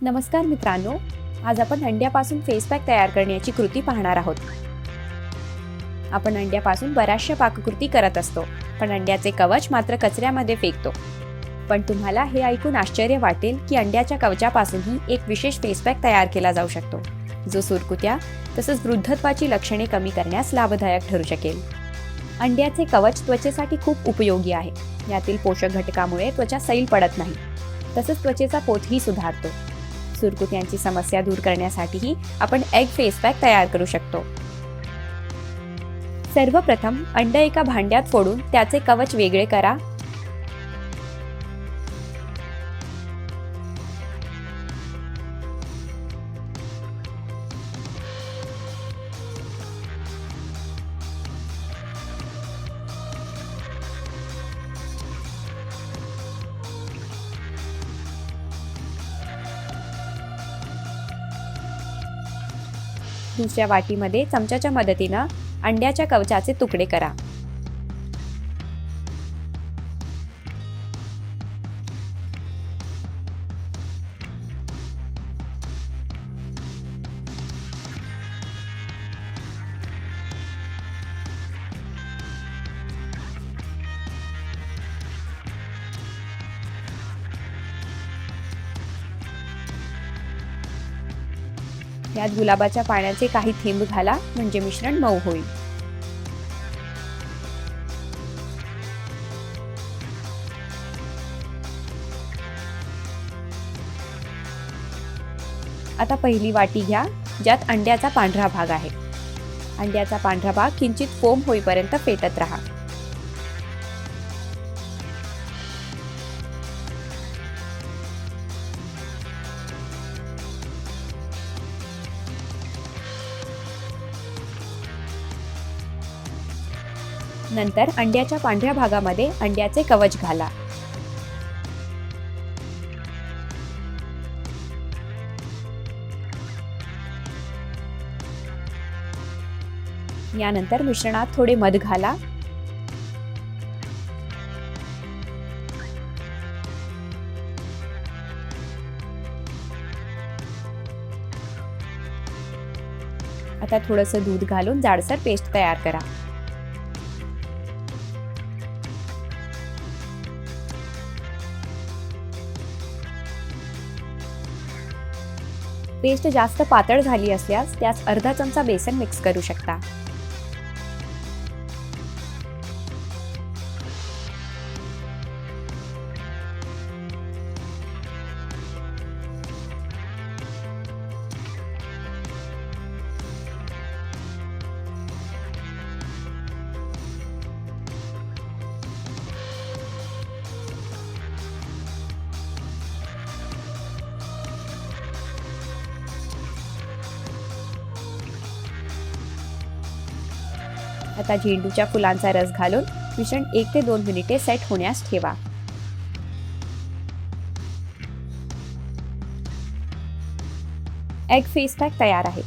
नमस्कार मित्रांनो, आज आपण अंड्यापासून फेस पॅक तयार करण्याची कृती पाहणार आहोत. आपण अंड्यापासून बऱ्याचशा पाककृती करत असतो, पण अंड्याचे कवच मात्र कचऱ्यामध्ये फेकतो. पण तुम्हाला हे ऐकून आश्चर्य वाटेल की अंड्याच्या कवचापासूनही एक विशेष फेस पॅक तयार केला जाऊ शकतो, जो सुरकुत्या तसंच वृद्धत्वाची लक्षणे कमी करण्यास लाभदायक ठरू शकेल. अंड्याचे कवच त्वचेसाठी खूप उपयोगी आहे. यातील पोषक घटकामुळे त्वचा सैल पडत नाही, तसंच त्वचेचा पोतही सुधारतो. सुरकुत्यांची समस्या दूर करण्यासाठीही आपण एग फेस पॅक तयार करू शकतो. सर्वप्रथम अंड एका भांड्यात फोडून त्याचे कवच वेगळे करा. दुसऱ्या वाटीमध्ये चमच्याच्या मदतीने अंड्याच्या कवचाचे तुकडे करा. यात गुलाबाच्या पाण्याचे काही थेंब घाला, म्हणजे मिश्रण मऊ होईल. आता पहिली वाटी घ्या, ज्यात अंड्याचा पांढरा भाग आहे. अंड्याचा पांढरा भाग किंचित फोम होईपर्यंत फेटत राहा. नंतर अंड्याच्या पांढऱ्या भागामध्ये अंड्याचे कवच घाला. यानंतर मिश्रणात थोडे मध घाला. आता थोडंसं दूध घालून जाडसर पेस्ट तयार करा. पेस्ट जास्त पातळ झाली असल्यास त्यास अर्धा चमचा बेसन मिक्स करू शकता. आता झेंडूच्या फुलांचा रस घालून मिश्रण 1 ते 2 मिनिटे सेट होण्यास ठेवा. एग फेस पॅक तयार आहे.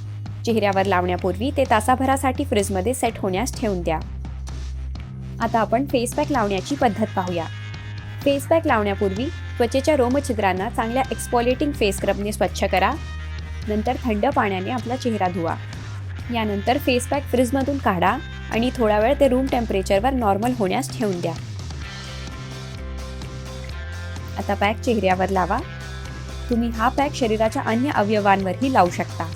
चेहऱ्यावर लावण्यापूर्वी ते तासाभरासाठी फ्रीजमध्ये सेट होण्यास ठेवून द्या. आता आपण फेस पॅक लावण्याची पद्धत पाहूया. फेस पॅक लावण्यापूर्वी त्वचेच्या रोमछिद्रांना चांगल्या एक्सफोलिएटिंग फेस स्क्रबने स्वच्छ करा. नंतर थंड पाण्याने आपला चेहरा धुवा. यानंतर फेस पॅक फ्रीजमधून काढा आणि थोडा वेळ ते रूम टेम्परेचरवर नॉर्मल होण्यास ठेवून द्या. आता पॅक चेहऱ्यावर लावा. तुम्ही हा पॅक शरीराच्या अन्य अवयवांवरही लावू शकता.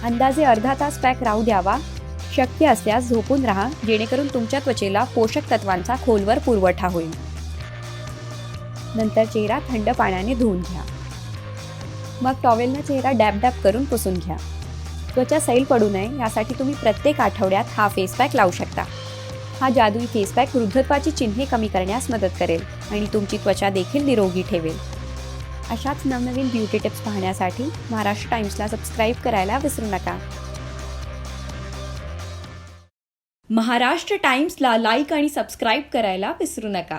अंदाजे अर्धा तास पॅक राहू द्यावा. शक्य असल्यास झोपून राहा, जेणेकरून तुमच्या त्वचेला पोषक तत्वांचा खोलवर पुरवठा होईल. नंतर चेहरा थंड पाण्याने धुवून घ्या. मग टॉवेलने चेहरा डॅब डॅब करून पुसून घ्या. त्वचा सैल पडू नये यासाठी तुम्ही प्रत्येक आठवड्यात हा फेस पॅक लावू शकता. हा जादुई फेस पॅक वृद्धत्वाची चिन्हे कमी करण्यास मदत करेल आणि तुमची त्वचा देखील निरोगी ठेवेल. अशाच नवनवीन ब्युटी टिप्स पाहण्यासाठी महाराष्ट्र टाइम्सला सबस्क्राईब करायला विसरू नका. महाराष्ट्र टाइम्सला लाईक आणि सबस्क्राईब करायला विसरू नका.